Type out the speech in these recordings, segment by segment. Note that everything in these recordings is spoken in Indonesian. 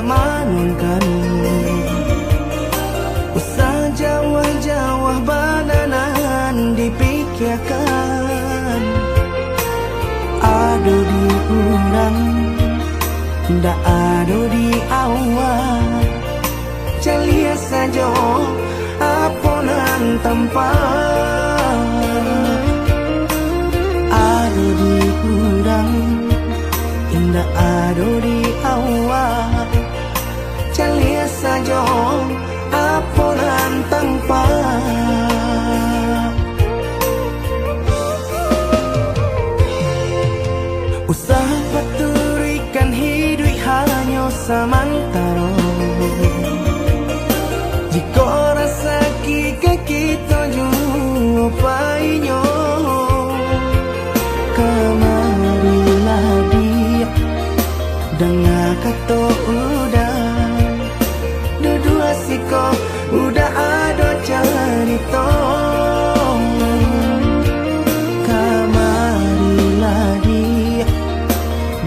manunkan usah jawah-jawah bananan dipikirkan ado di urang ndak ado di awal calia saja aponan tempat ado di urang ndak ado di awal calia saja aponan tempat usah paturikan hidup hanya samantara jika rasa kita jumpai-nya kemarilah dia dengar kata udah dua siko udah ada cerita kemarilah dia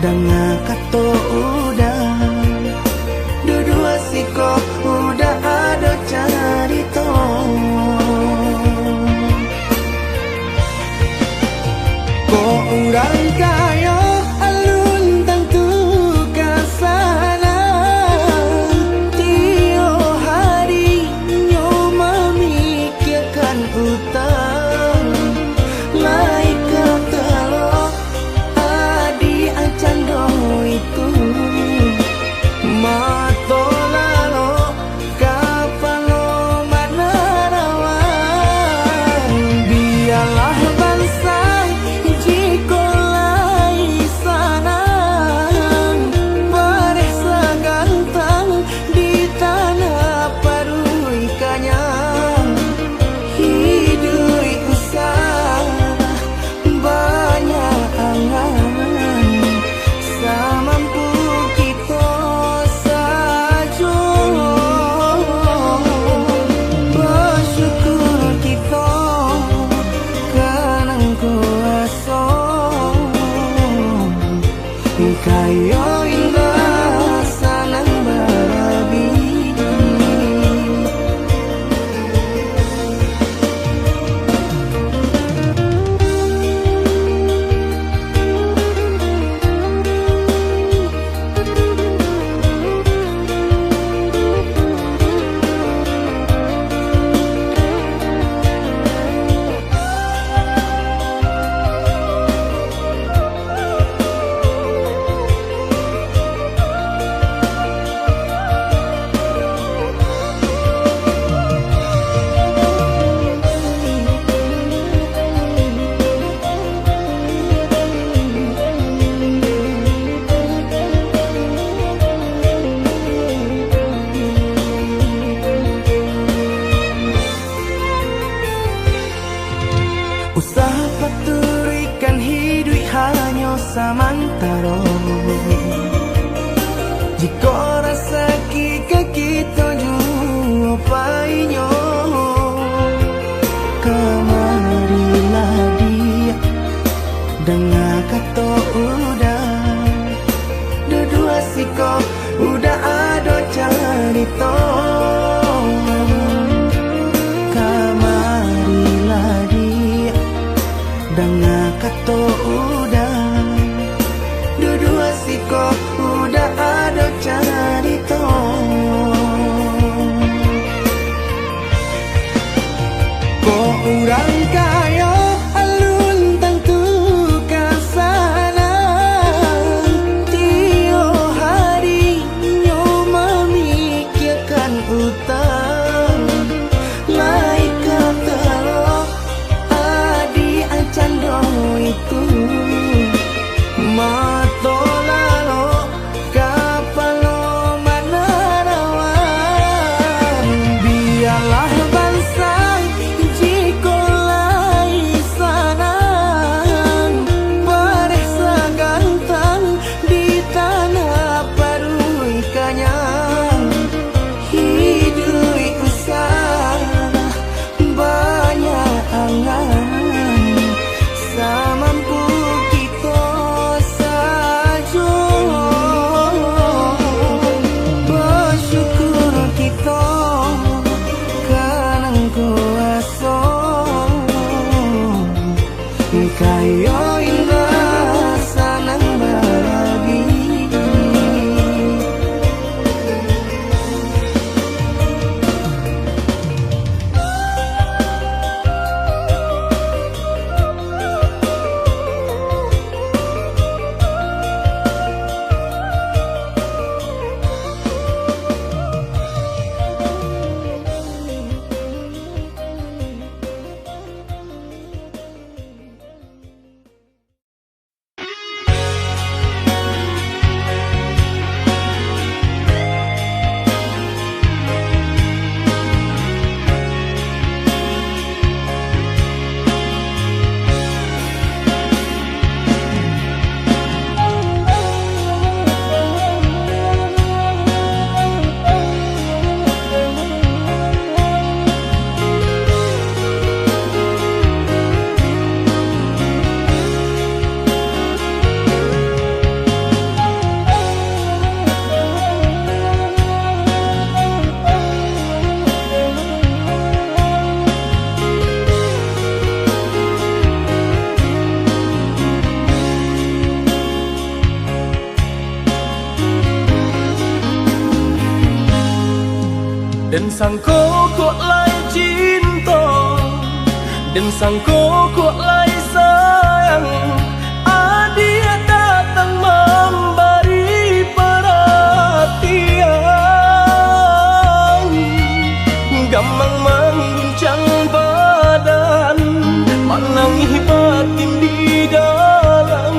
dengar kata udah dua siko udah ada cerita kok urang kaya alun tentu kasana tio hari nyo memikirkan utang laik ketelo adi acando itu mato lalo kapalo manarawan biarlah bangsa jiko lai sana paresa gantang di tanah parui kanyang hidup usah banyak angan samampu kita saja bersyukur kita kanang kuasa kaya indah sanang barabi usah paturikan hidup hanya samantara jika rasa kita jumpai-nya kemarilah dia dengar kata udah dua siko udah ada cerita kemarilah dia dengar kata udah dua siko udah ada cerita kok urang kaya alun tentu kasana Dan sangko kok lai cinta, dan sangko kok lai sayang. Dia datang memberi perhatian, gampang mengguncang badan, menangis batin di dalam.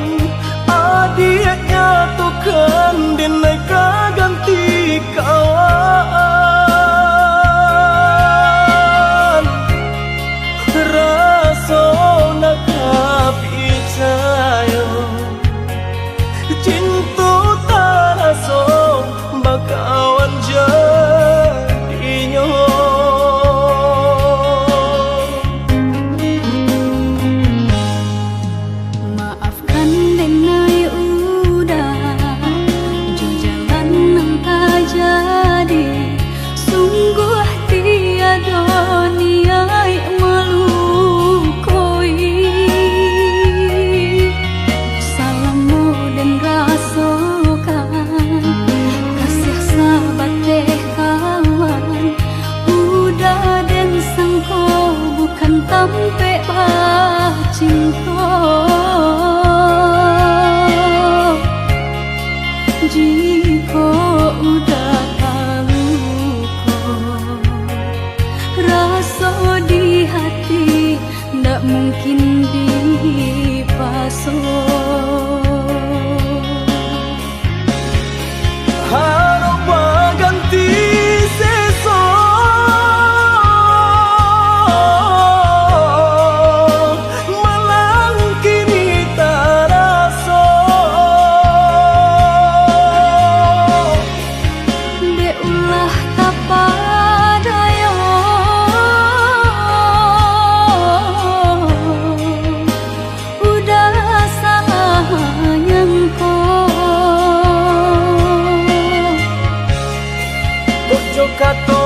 Dia nyatukan denai ganti kawan. Rasa nak percaya cinta tak rasa bakawan jadinya. Maafkan denai udah jo jalan nang tak jadi. Sungguh tiada niat melukoi. Salahmu dan rasakan kasih sahabat deh kawan. Udah dan sangko bukan tampe cinta. Jika udah tahu kok rasa di hati ndak mungkin dipasok. Harap ganti sesok, malang kini tak rasa. Deulah tapadaya udah sayang Kojo kato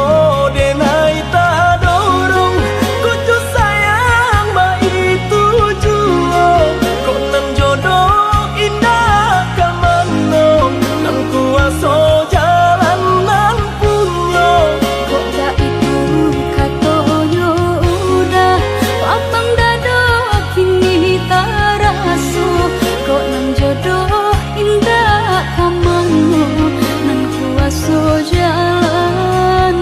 denai tak dorong, kojo sayang ba itu jua. Kok nan jodoh indah kamano, nan kuaso jalan nan punya. kok dah itu katoyo udah lapang dada kini tak raso. Kok nan jodoh indah kamango nan kuaso jalan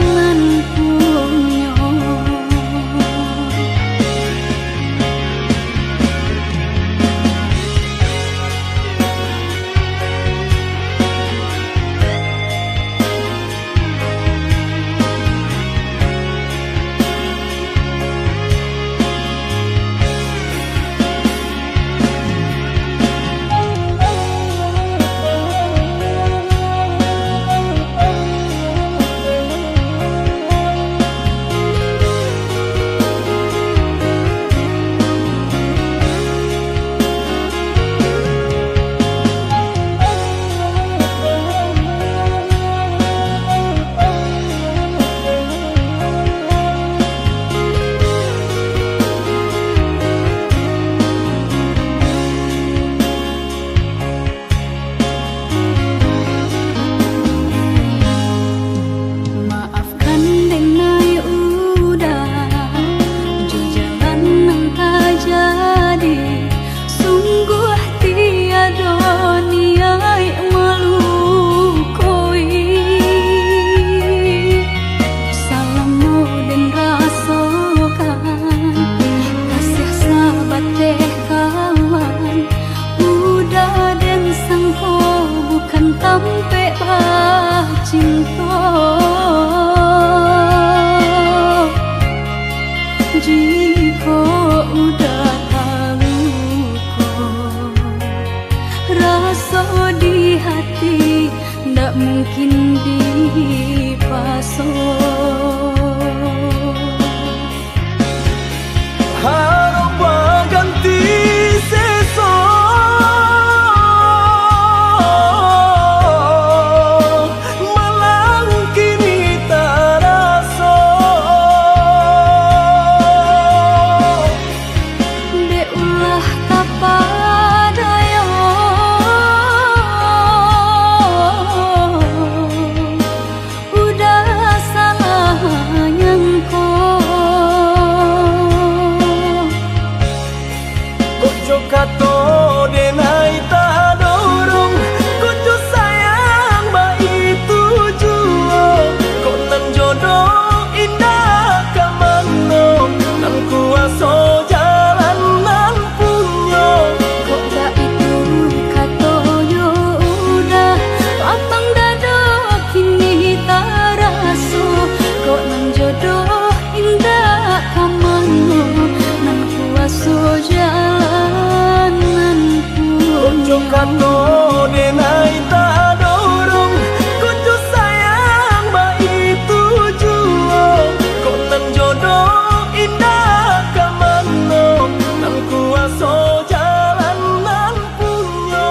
kato denai tak dorong kucu sayang bayi tujuan kok nan jodoh indah kamano nan kuaso jalan nan punyo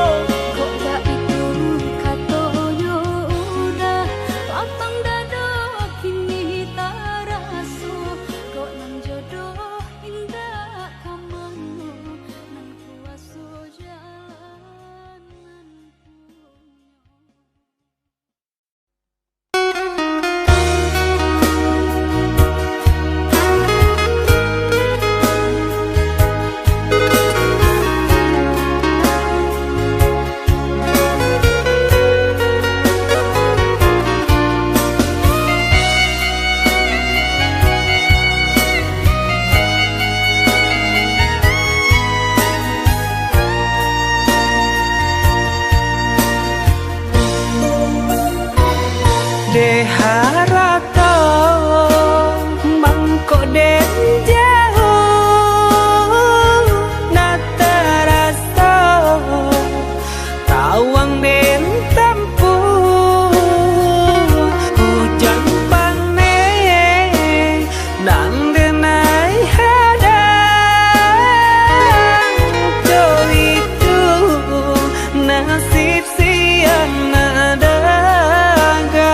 kok gak itu kato yo udah lapang dado kini tak raso kok nan jodoh indah kamano nan kuaso jalan nan punyo. De harata mangko den jauh natarasa tawang den tampu hujan pane nang denai hadang do itu nasib siang nadaga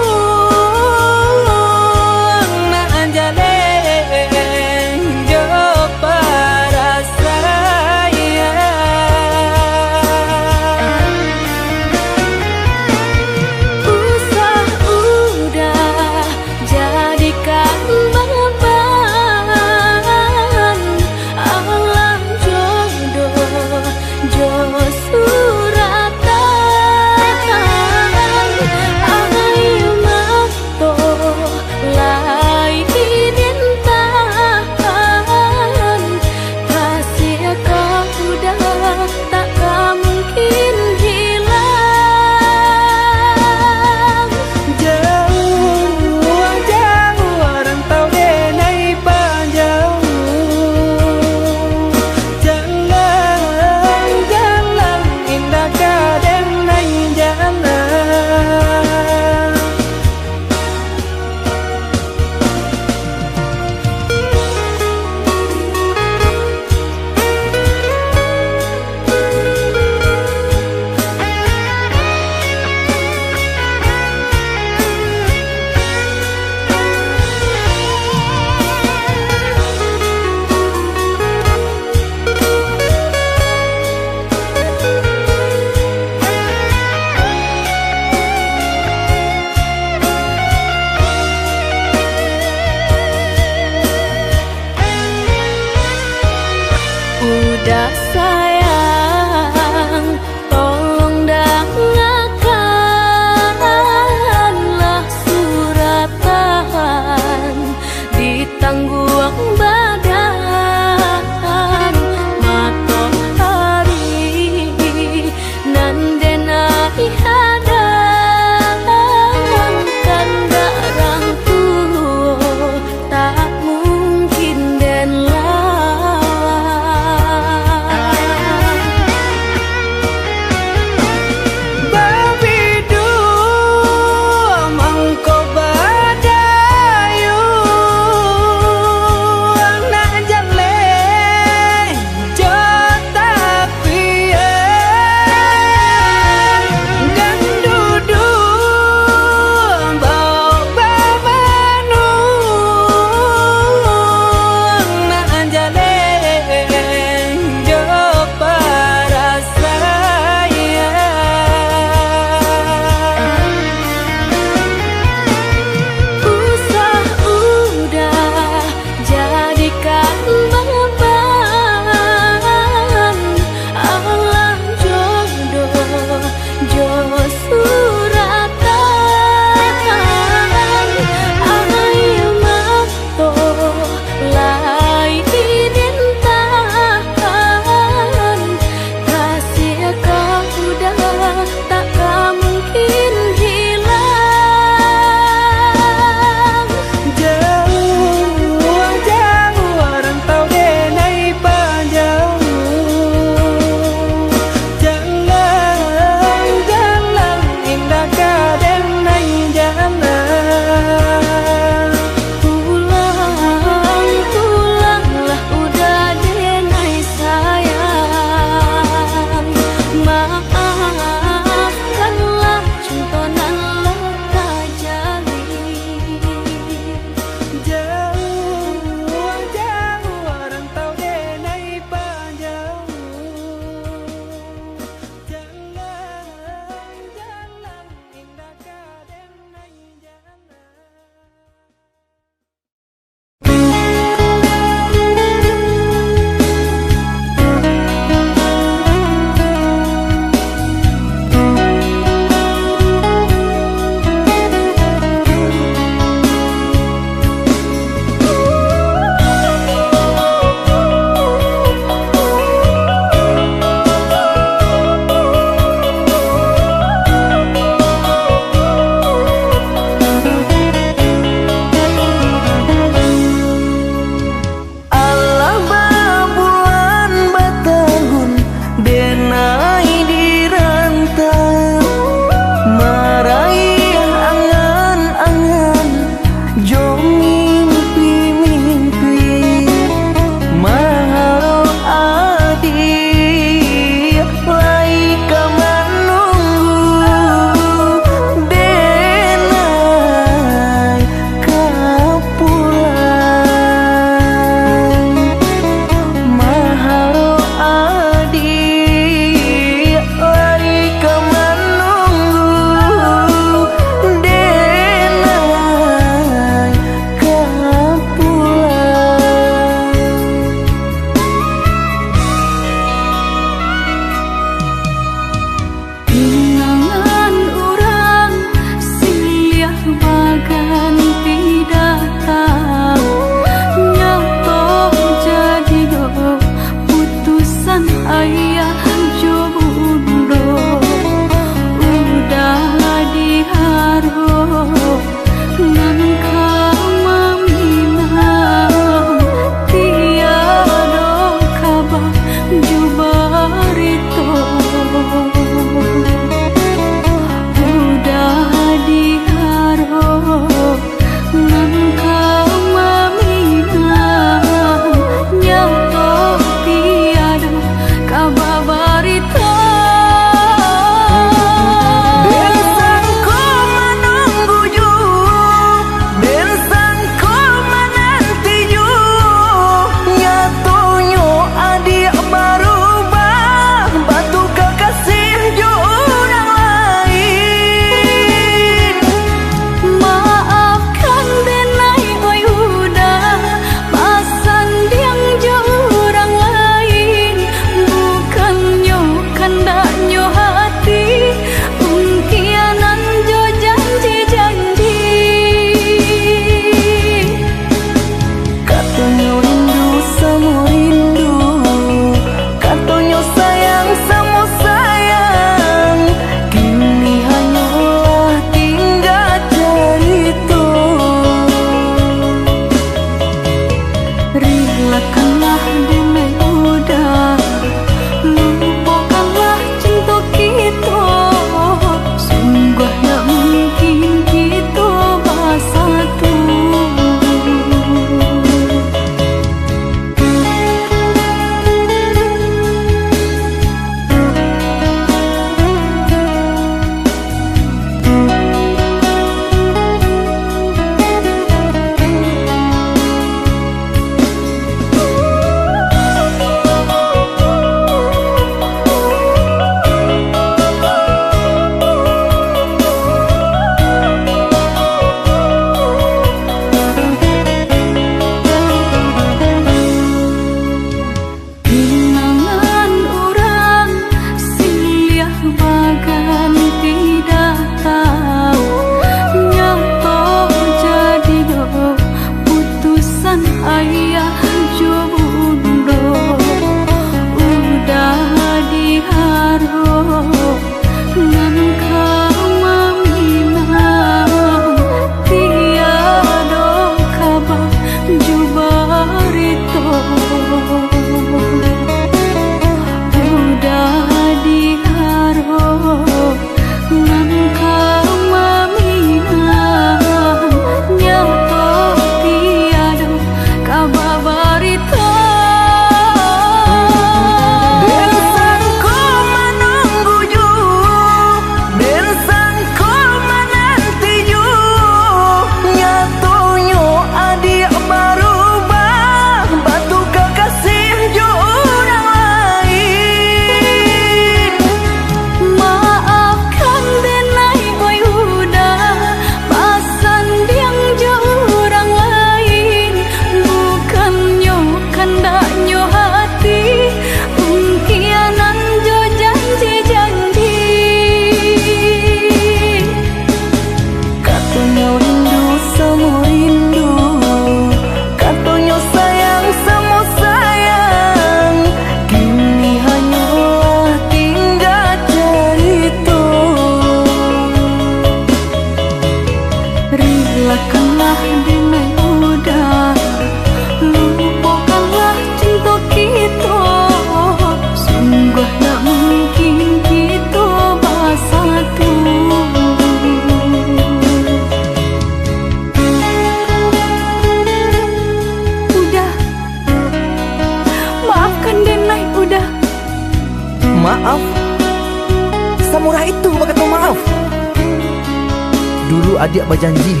Dulu adik berjanji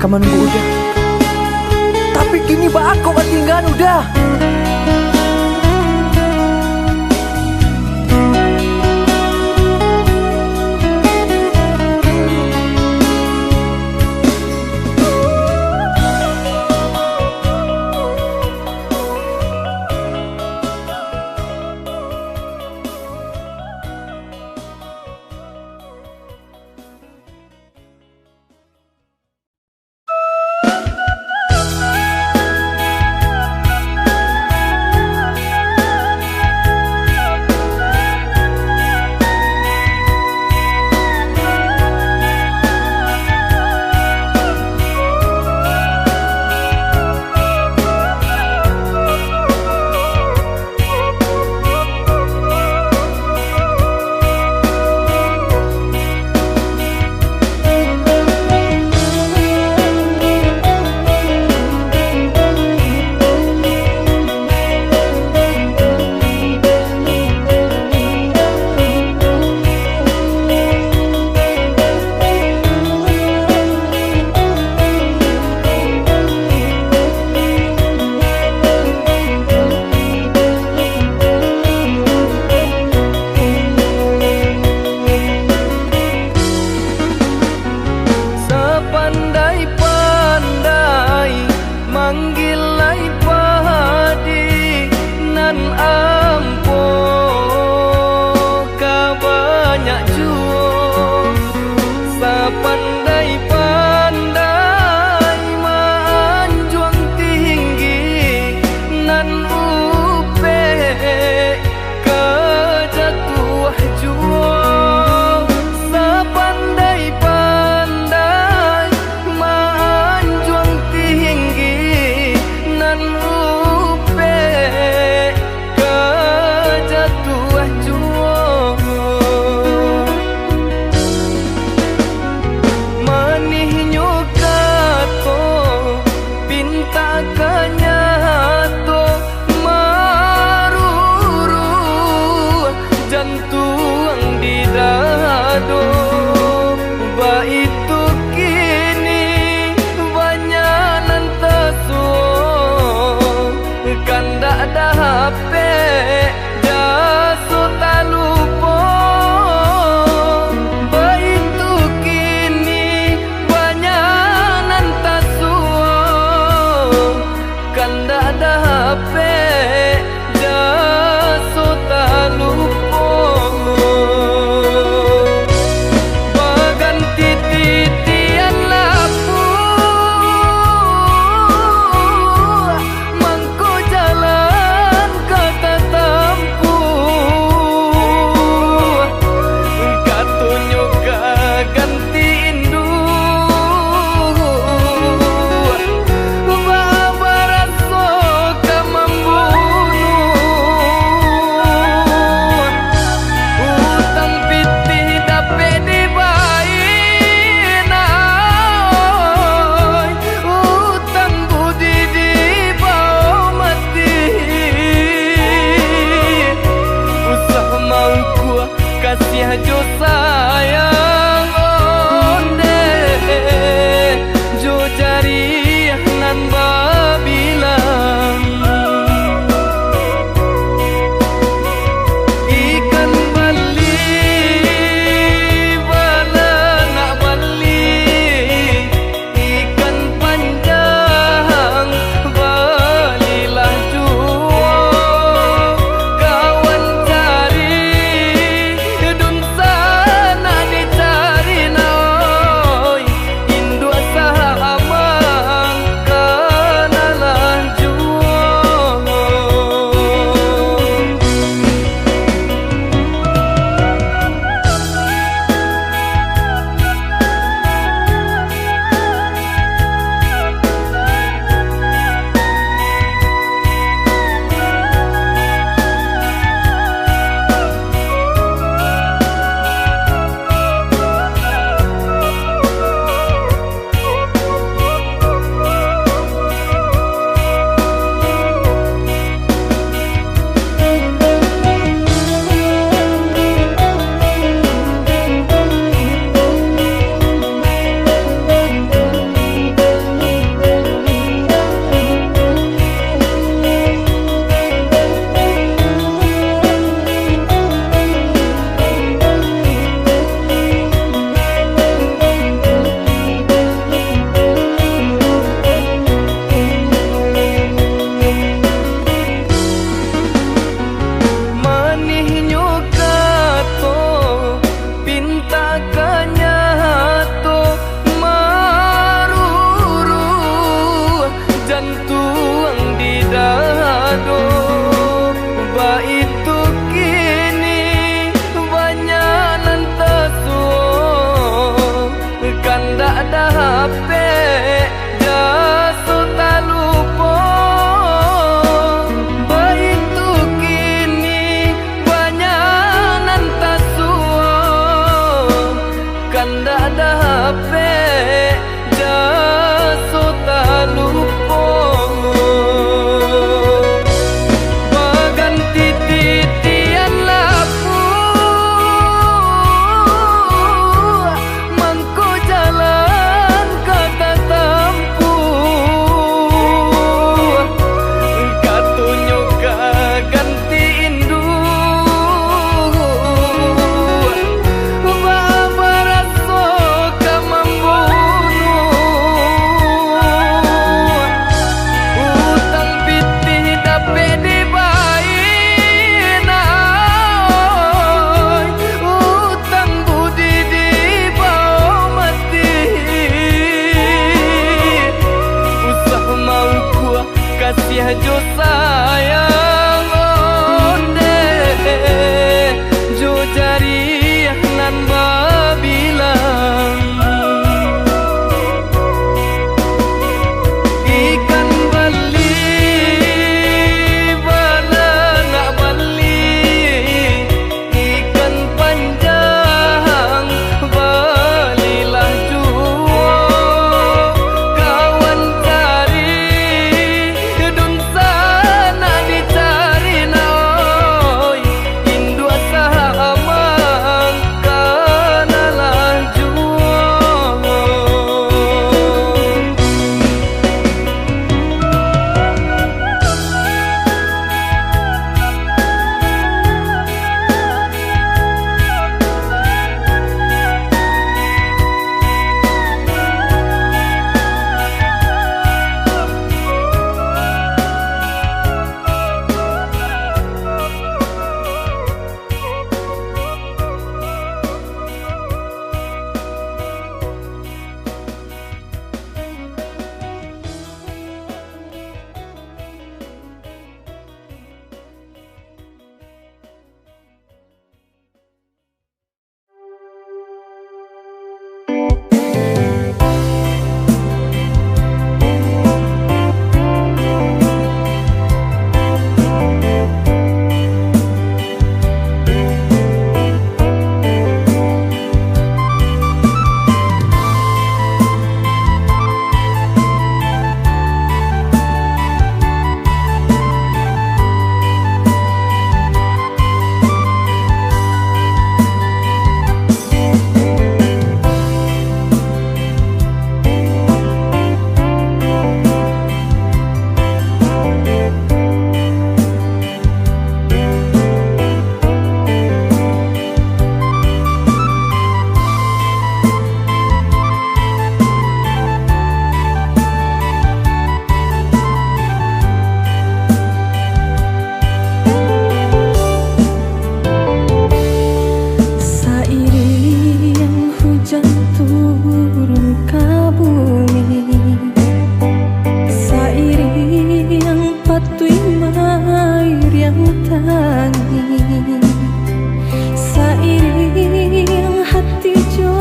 kamu nunggu udah, tapi kini ba aku tinggal udah. dape jaso tak lupa. Begitu kini banyak nan tak suo, kan dak dape jaso tak lupa. Baganti titian laku mangko jalan kata tampuh, katunyo ganti induh, baba raso ka membunuh, utang pitih dape dibayar, utang budi dibawa mati. Usah mau kuah kasih jo sayang onde, jo jari nan babilang. Ikan beli bala nak beli, ikan panjang balilah juo. Kawan cari dun sana dicari naoi, indua sahamang kanalah juo. Seiring hujan turun ke bumi, seiring patui air yang tangi, seiring hati jo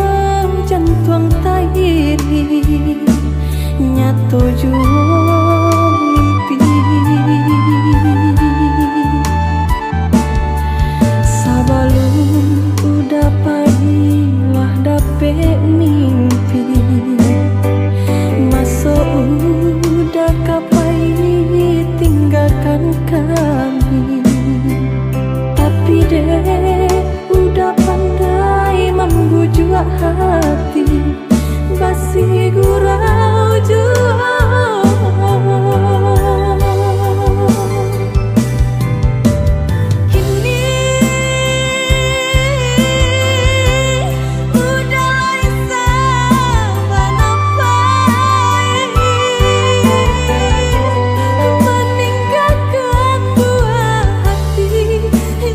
jantung tairi nyato jo mimpi. Sabalum udah padilah dape mimpi, masuk udah kapai tinggalkan kami. Tapi deh udah pandai membujuk hati, basi gurau jua.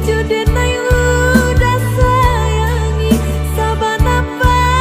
Judenai udah sayangi, saban apa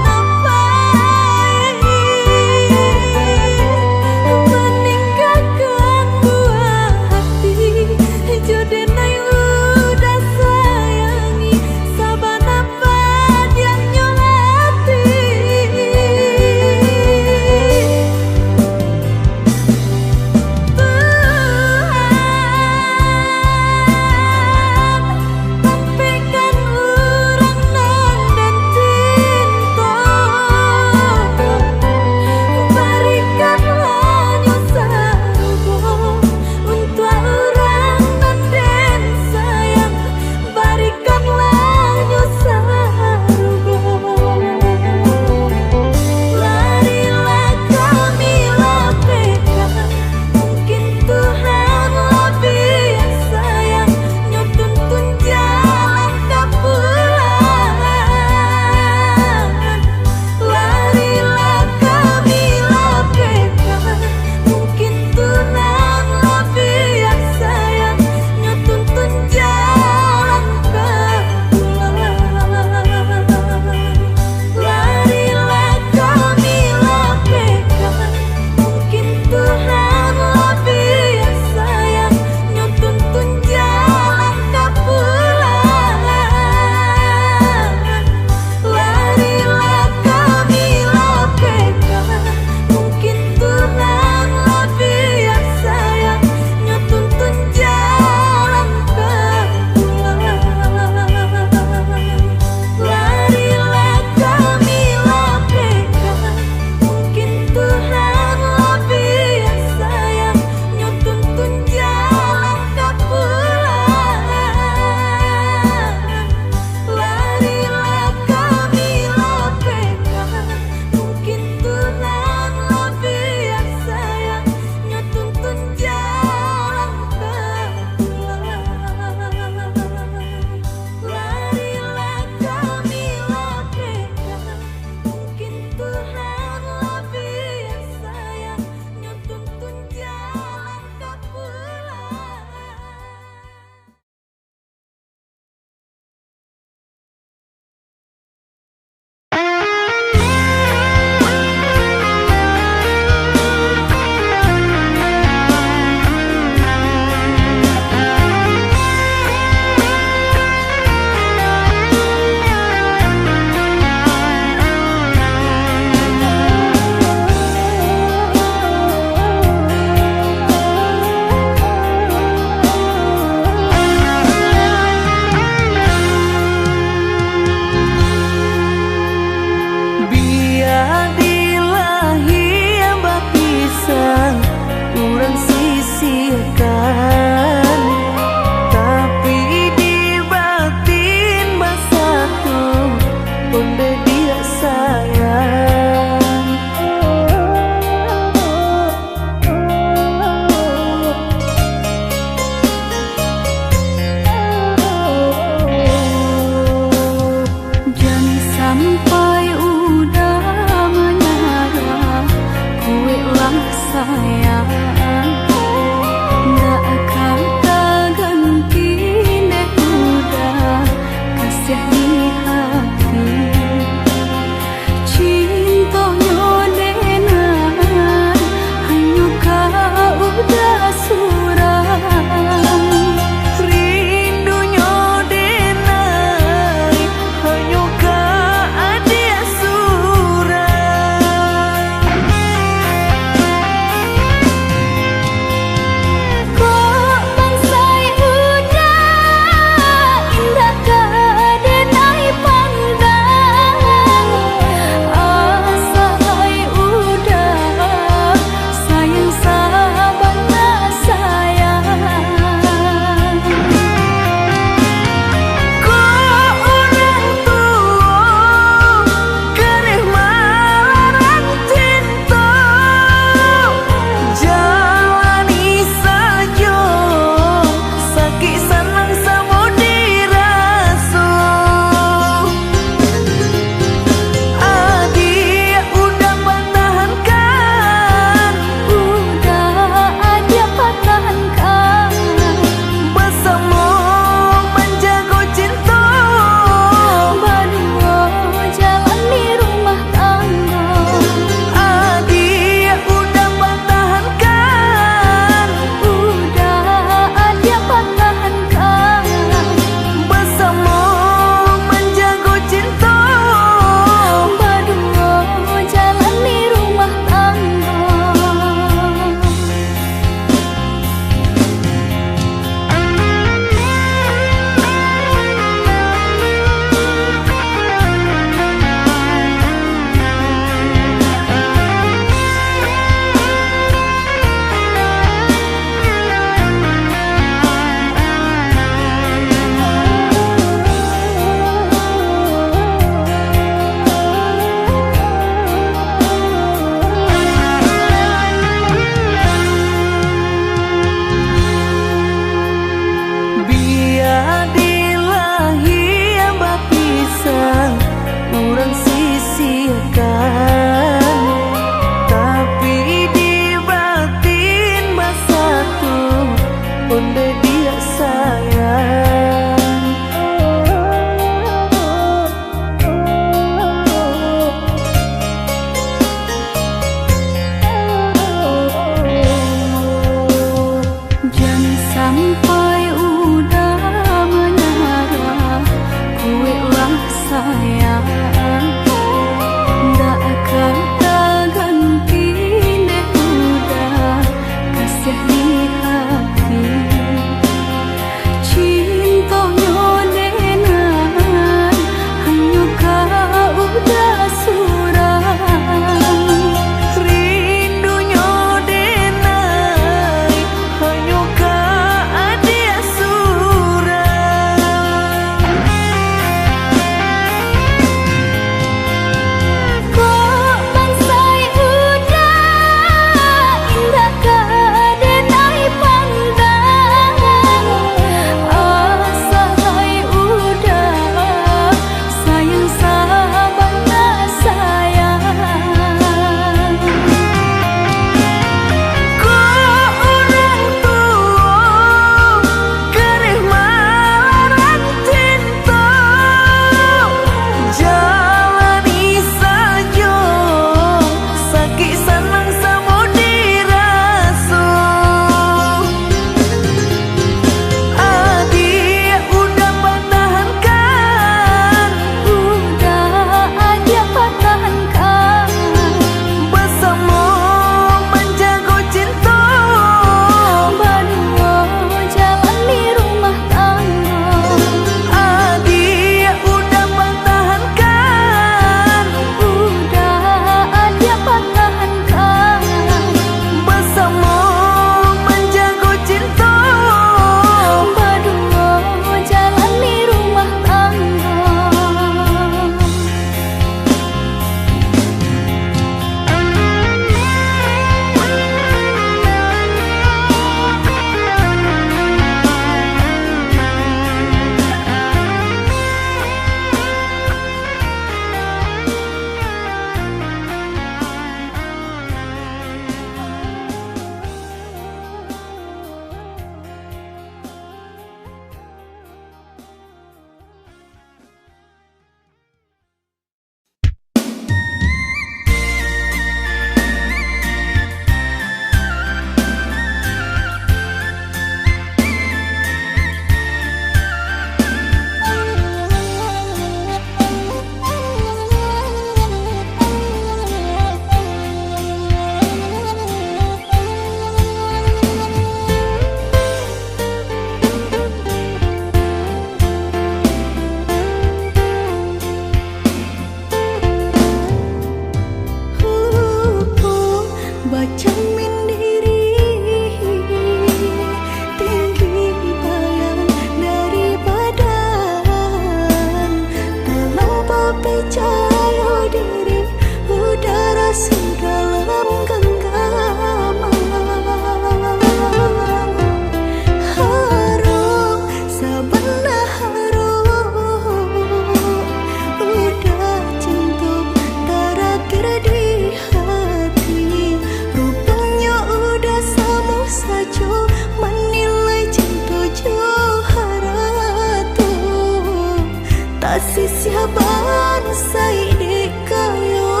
siaban saidi kayo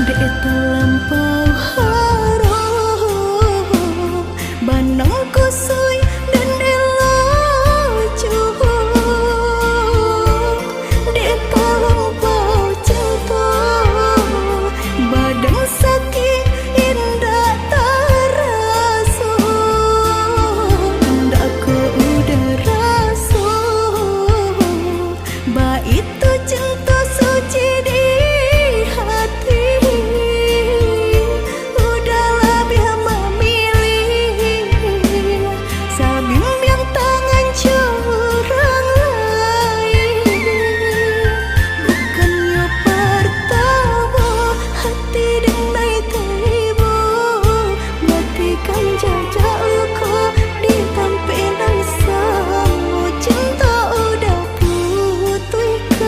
dek terlampau harum banang kusui dan elo dek terlampau cinta badan sakit indah tarasu ndak ku udah rasu ba itu cinta suci di hati udahlah biar memilih sabim yang tangan curang lain bukannya pertama hati denai tibu matikan jajak luka di tampilan samu cinta udah putihkan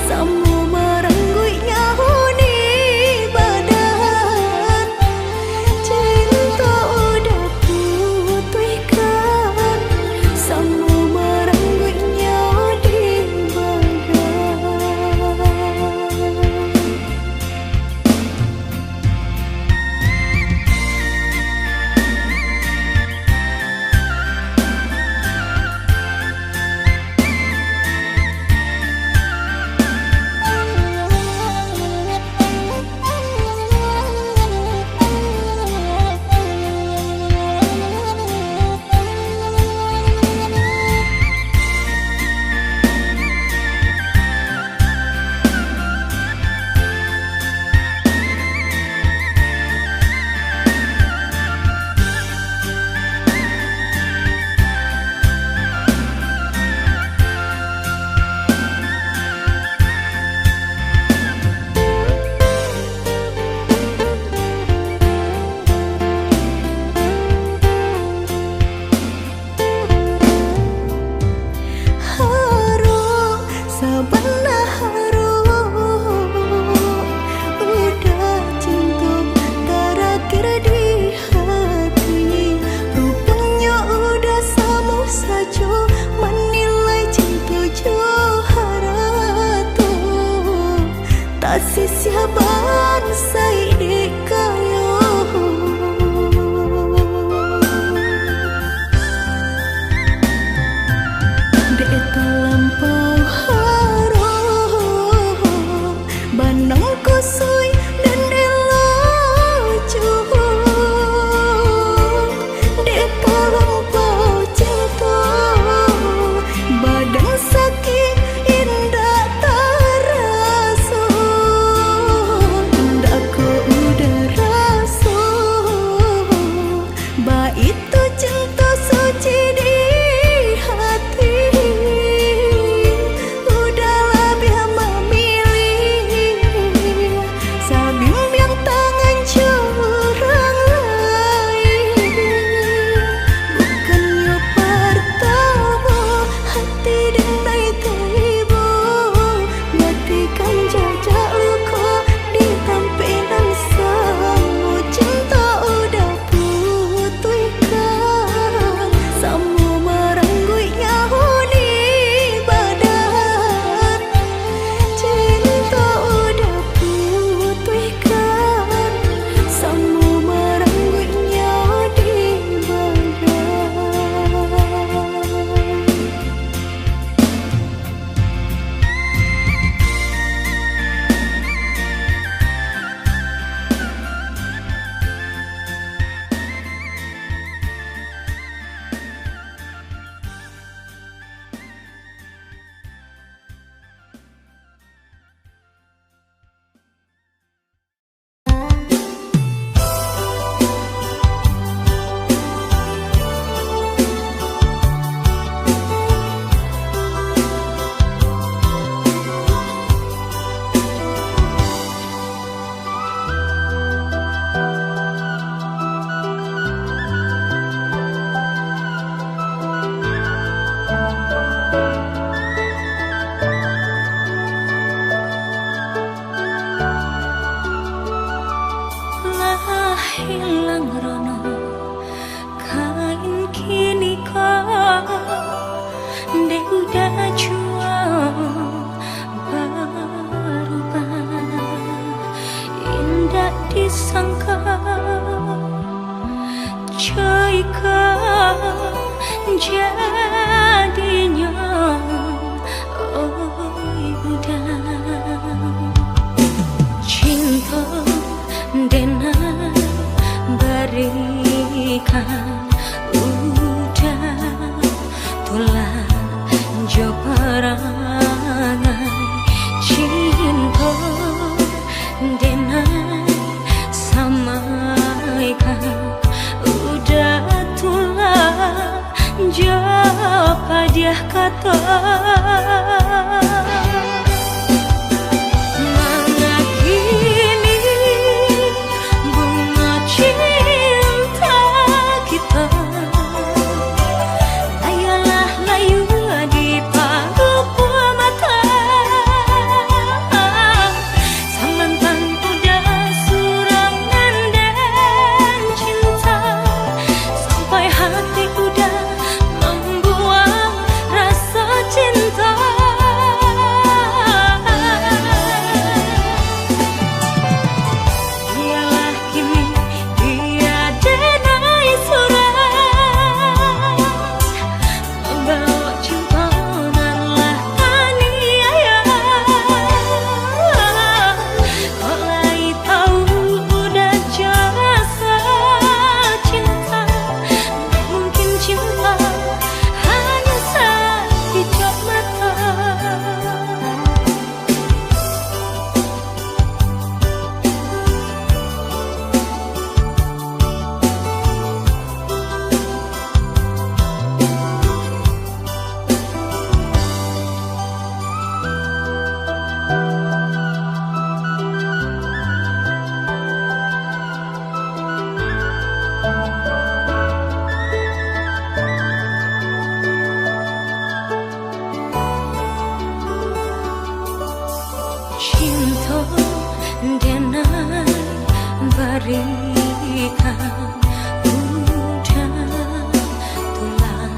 samu merenggui nyahuni badan cinta udah putihkan samu merenggui nyawa di badan. Harum sabana harum udah cinta terakhir di hati rupanya udah samu saja menilai cinta joharatu tak siaban saidi kayo dek terlampau harum banang kusui dan elo dek terlampau cinta badan sakit indah tarasu ndak ku udah rasu ba itu cinta suci di hati udahlah biar memilih sabim yang tangan curang lain bukannya pertama hati denai tibu matikan jajak luka di tampilan samu cinta udah putihkan samu merenggui nyahuni badan cinta udah putihkan samu merenggui nyawa di hilang rono jadinya oi udang cinta denai berikan udah tulah jo perangai cinta denai samaikan udah tulah jo padiah kata cinta denai berikan udah tulang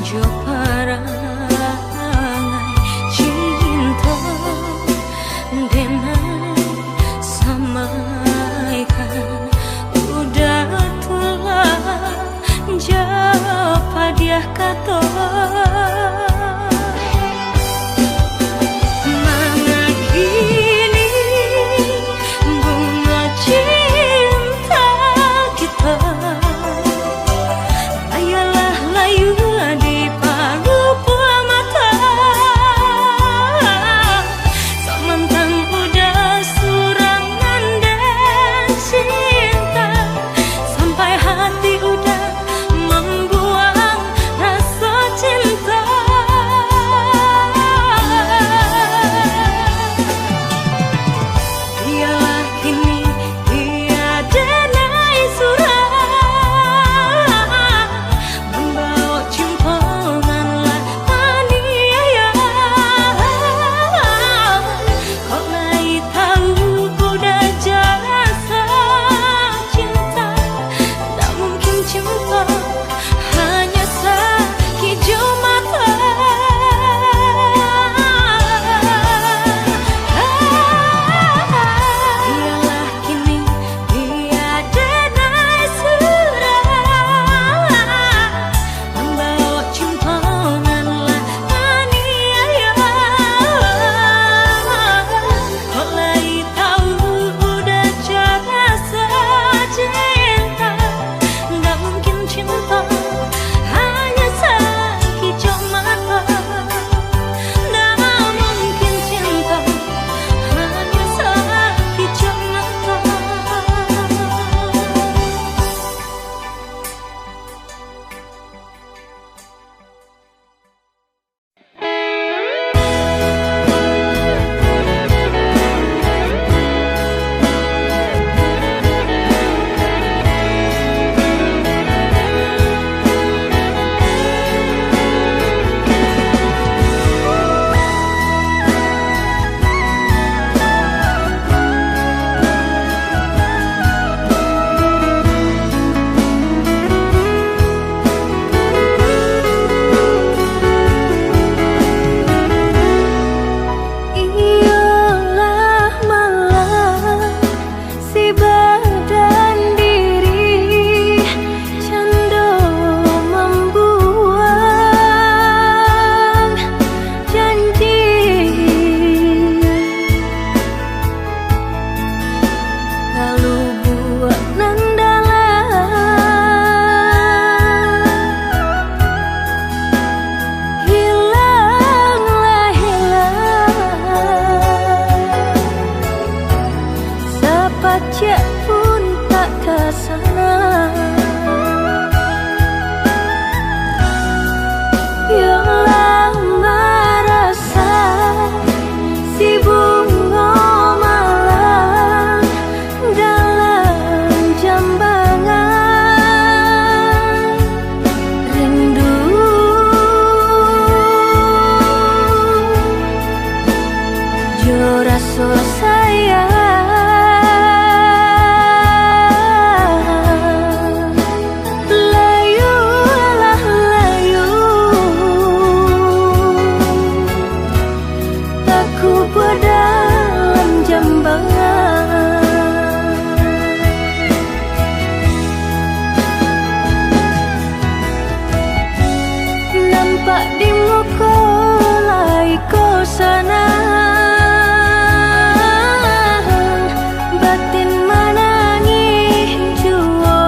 jo perangai cinta denai samaikan udah tulang jo padiah kata cinta kita suasana. Yang lama rasa si bunga malam dalam jambangan rindu. Jo rasa sayang layulah layu aku dalam jambangan. Nampak di muka laiku sana, batin menangis jua.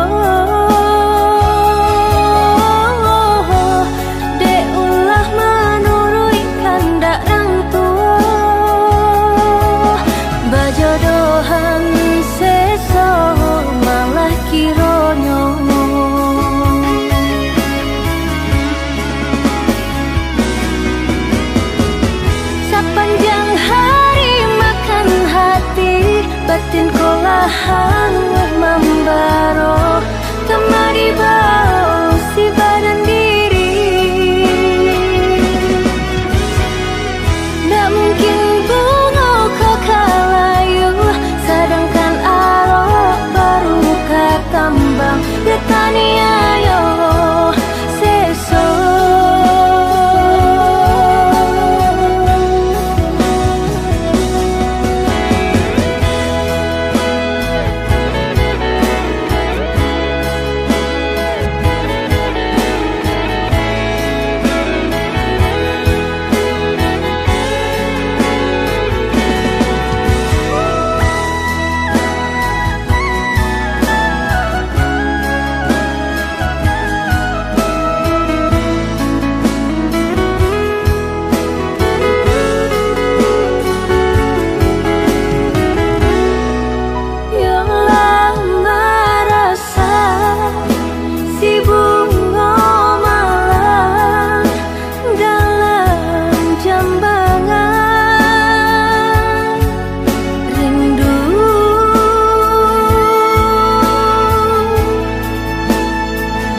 Dek ulah menurut kandak orang tua, bajodohan seso malah kironyo. Sepanjang hari makan hati, batin kolahan membaro kemari bau si badan diri. Tak mungkin bunga kau kalayu, sedangkan arok baru ketambang getani ayo seso.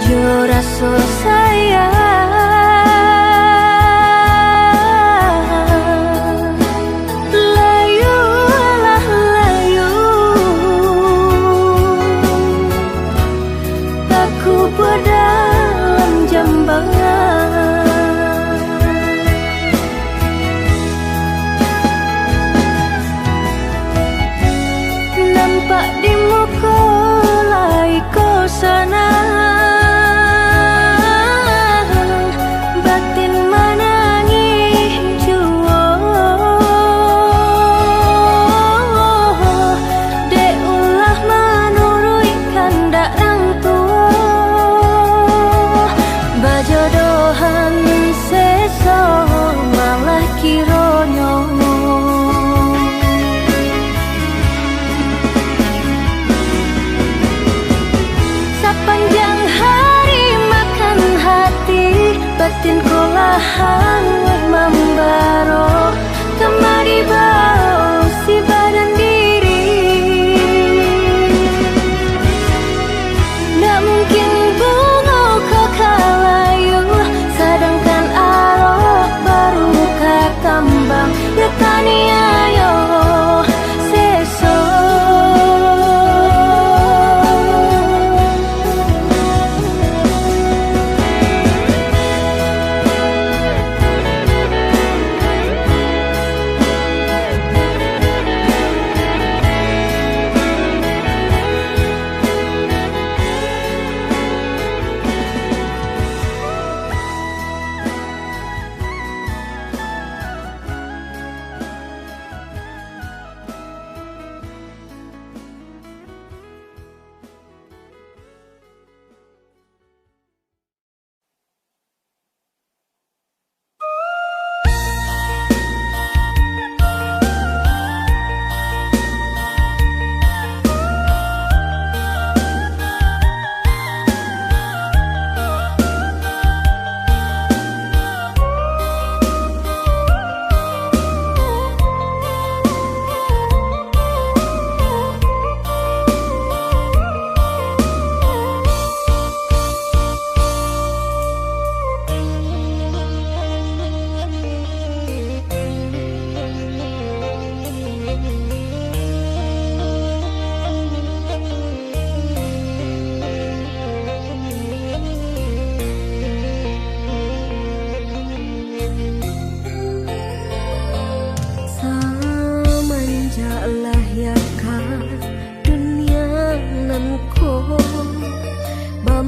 Jo rasa sayang layulah layu aku dalam jambangan. Nampak di muka laiku sana, batin menangis jua. Dek ulah menurut kandak orang tua, bajodohan seso malah kironyo. Sepanjang hari makan hati, batin kolahan membaro kemari bau si badan diri. Tak mungkin bunga kau kalayu, sedangkan arok baru ketambang getani ayo seso.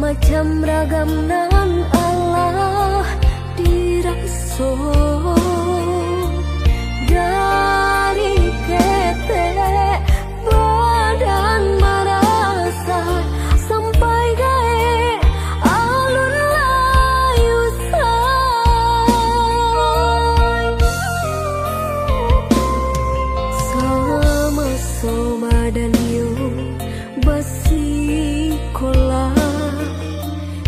Macam ragam nan Allah diraso dari ketek badan merasa sampai gae alun layu say sama soma dan yo basi kola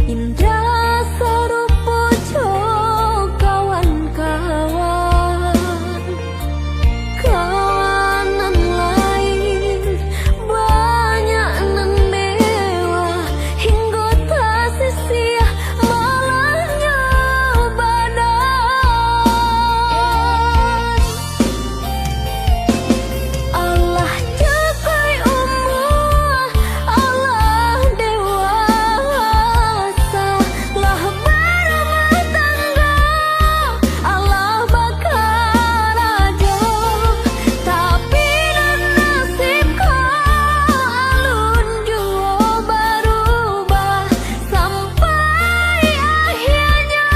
indah serupa kawan-kawan kawanan lain banyak nan mewah hingga tak sia malahnya badan Allah capai umur Allah dewasa lah berumah tangga Allah bakal ada tapi dan nasibku alun jua berubah sampai akhirnya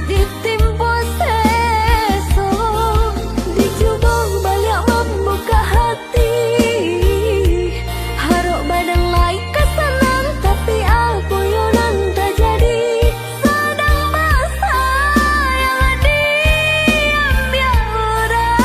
ditimpa seso dicoba balik membuka hati haruk badan lain kesenang tapi aku yonan tak jadi sedang masa yang diam orang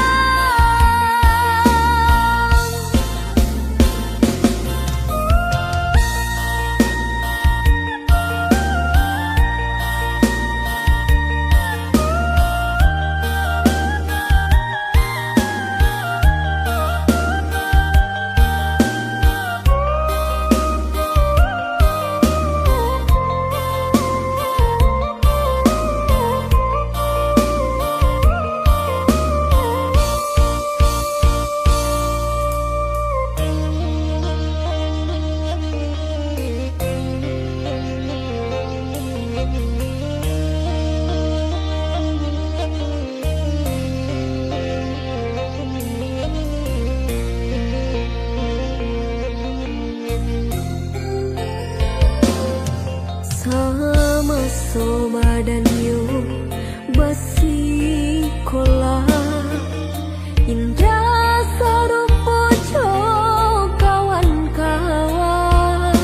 sama soma dan yo basi kola indah serupa kawan-kawan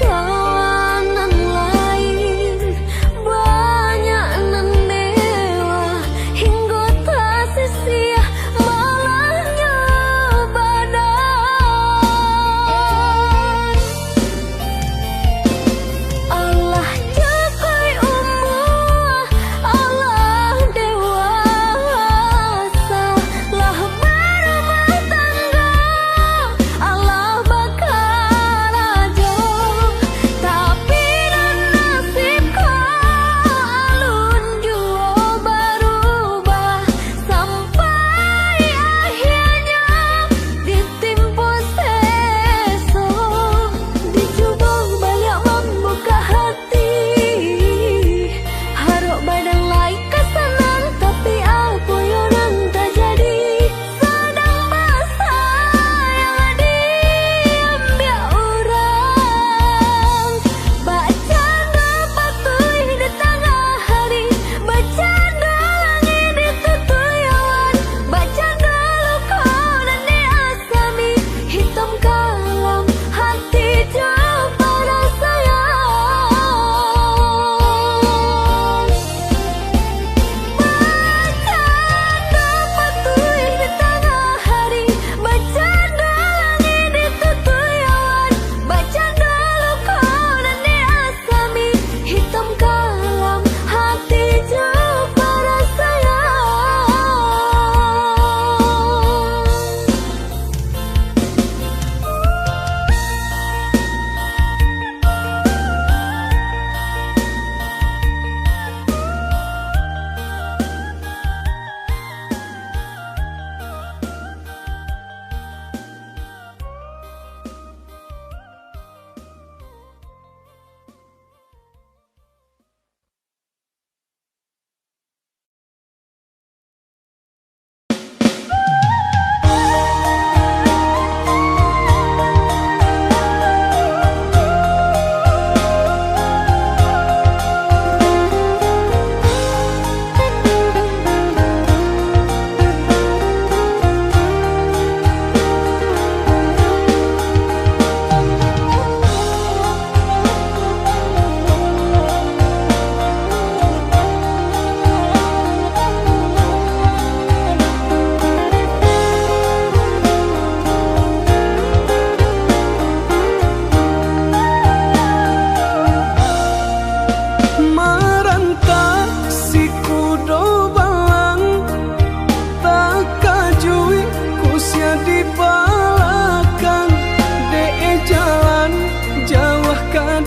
kawanan lain banyak nan mewah hingga tak sia malahnya badan Allah capai umur Allah dewasa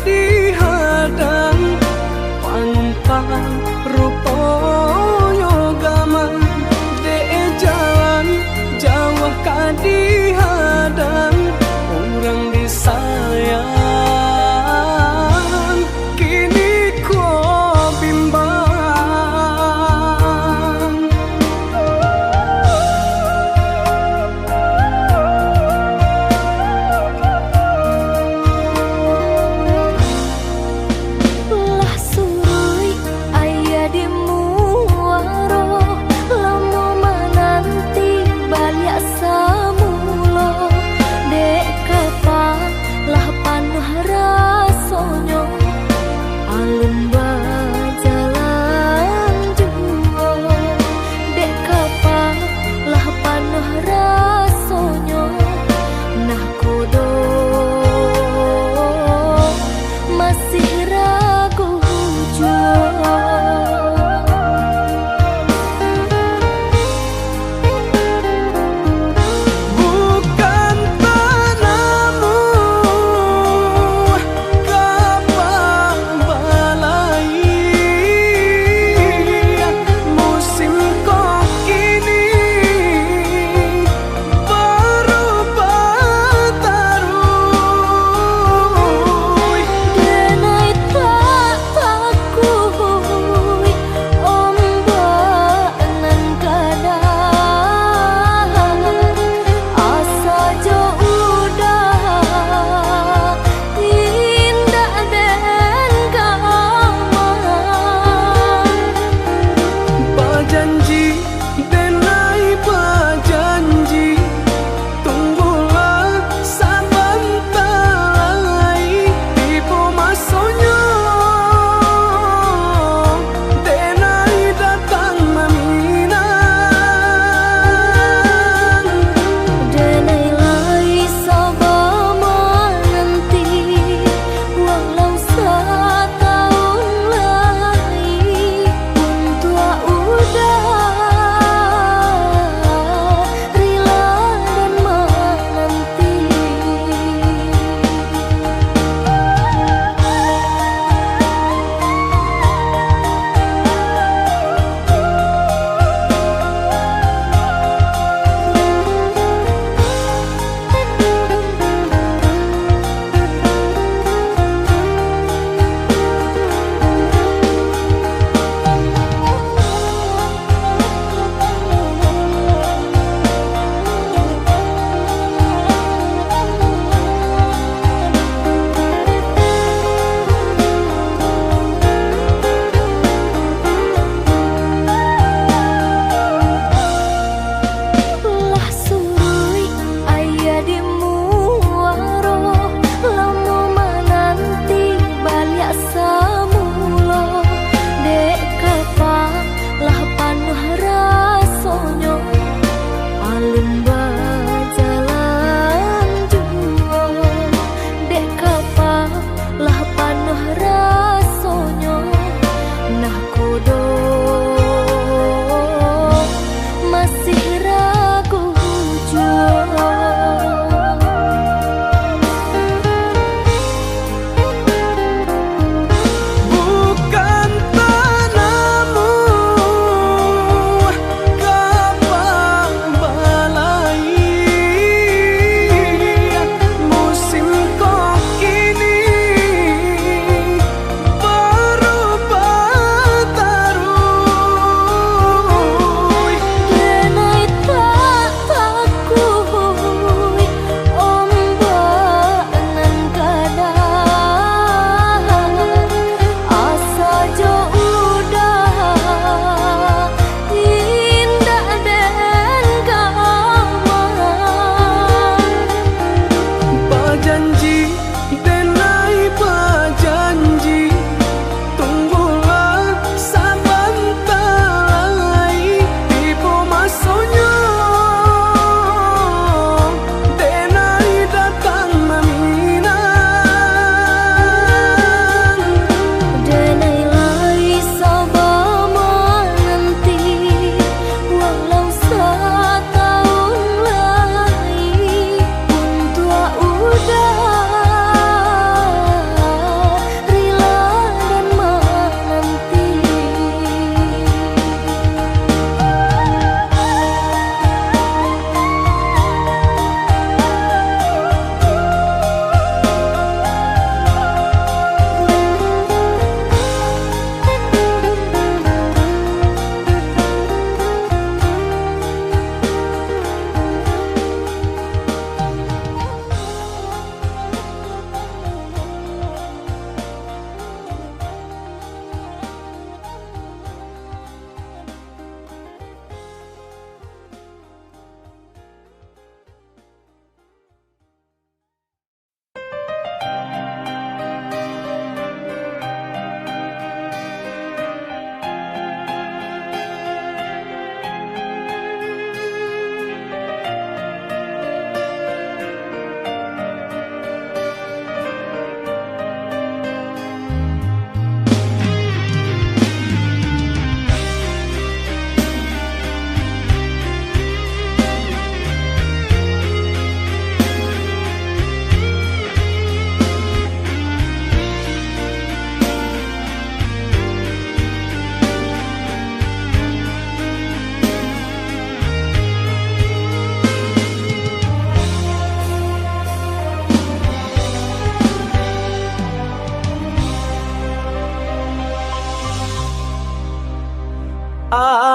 dihadang panumpang rupa yogaman dek jalan jauh kadihadang orang disayang kini ko bimbang Lah surui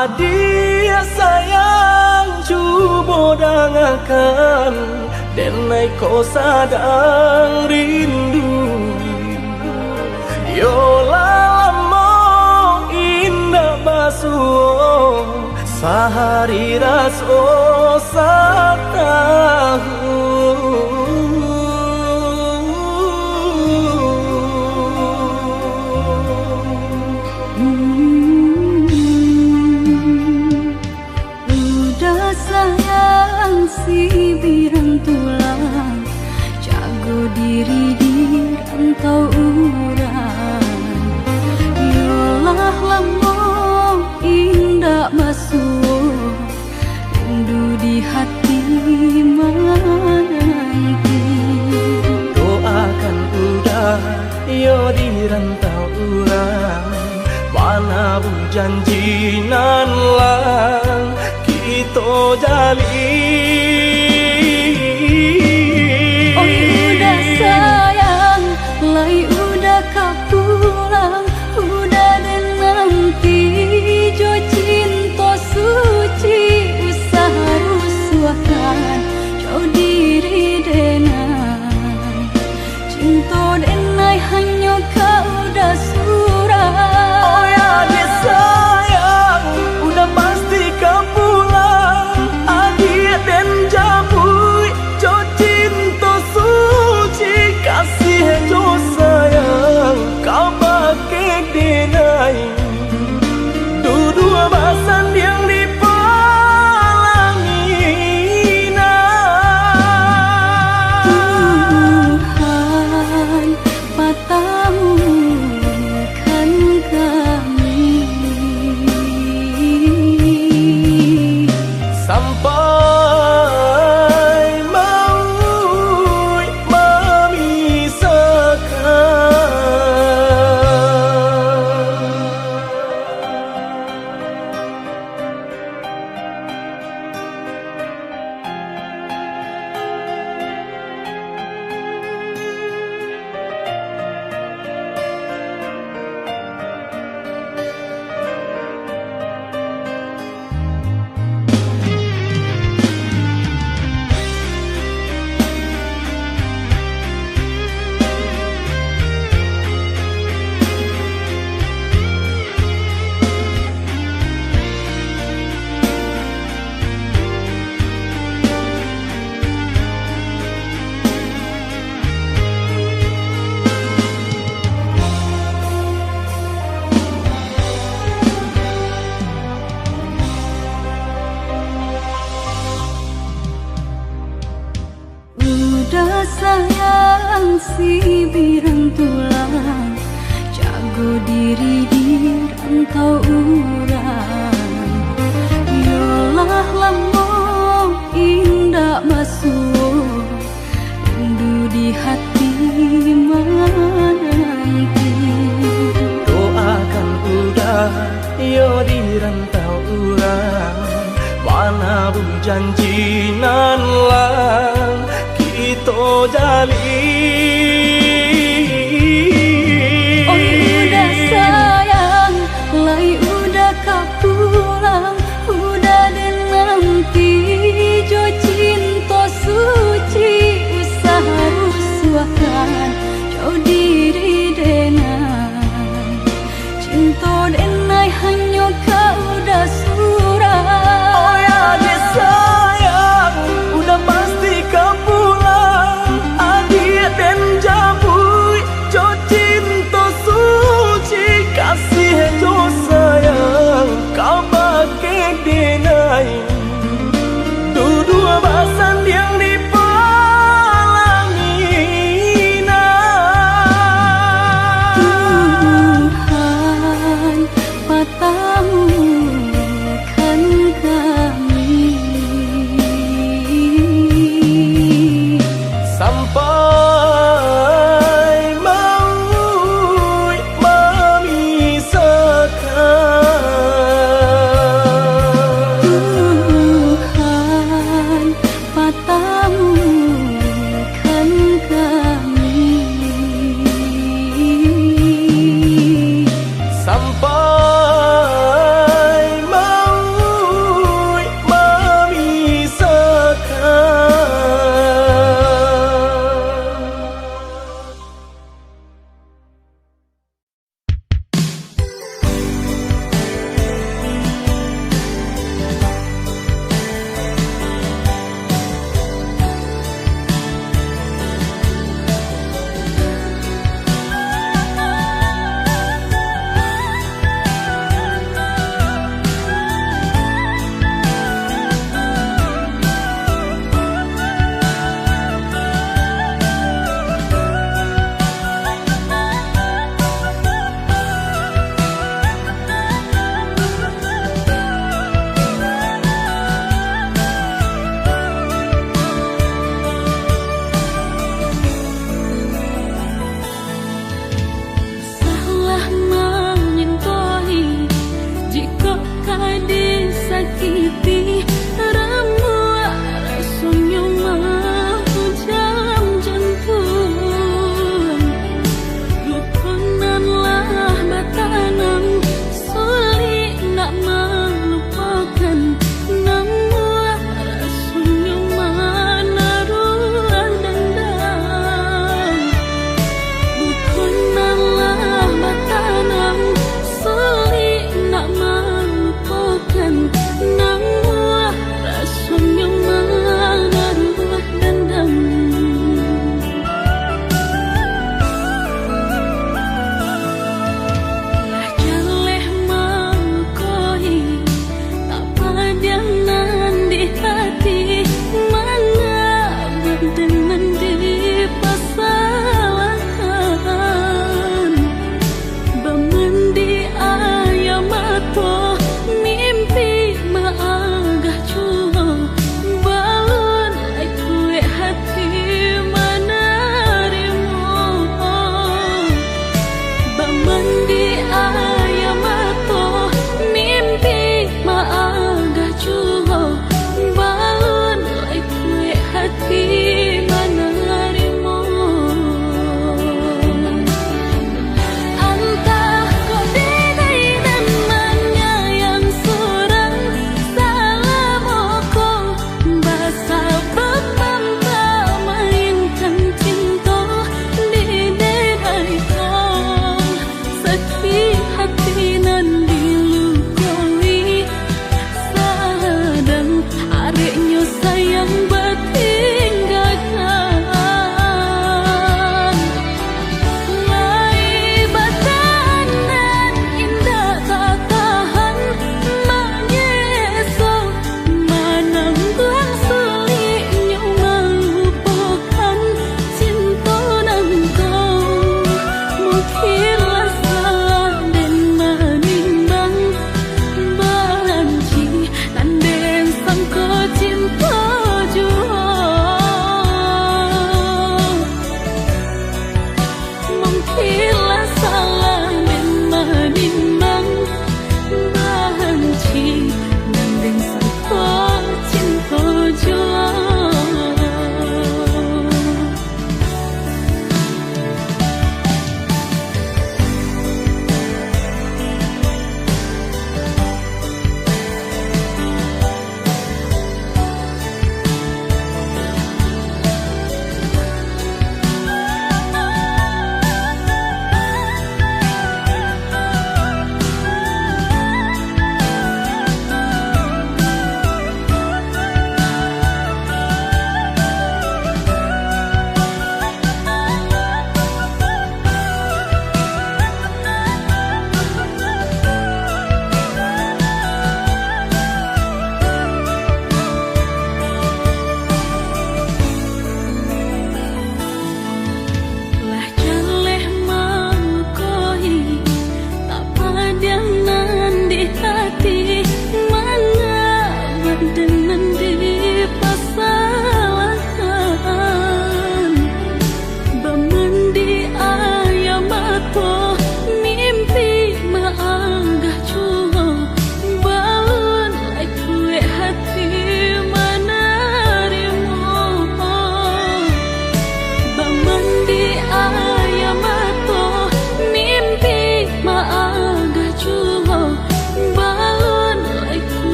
Adia sayang cuba dangakan denai ko sadang rindu Yola lamo indah basuh sehari raso satahu Udah sayang si birang tulang jago diri di rantau urang Yolah lamo indah basuh rindu di hati menanti Doakan udah yo di rantau urang Mana bu janji nan lang kita jalin Oh udah sayang lai udah kau pulang udah dan nanti jo cinta suci usaha rusuhkan jauh diri denai cinta denai hanya kau udah surah Oh ya dia sayang udah pasti kau pulang adik dan jabui jo cinta suci kasih jo sayang kau pakai denai dua basan yang dipalangina Tuhan patahkan kami sampai maut Udah sayang si birang tulang jago diri di rantau urang Yolah lamo indah basuh rindu di hati menanti Doakan udah yo di rantau urang Mana bu janji nan lang kita jalin Oh udah sayang lai udah kau pulang udah dan nanti jo cinta suci usaha rusuhkan jauh diri denai cinta denai hanya kau udah surah Oh ya dia sayang udah pasti kau pulang adik dan jabui jo cinta suci kasih jo sayang kau pakai denai dua basan yang dipalangina Iya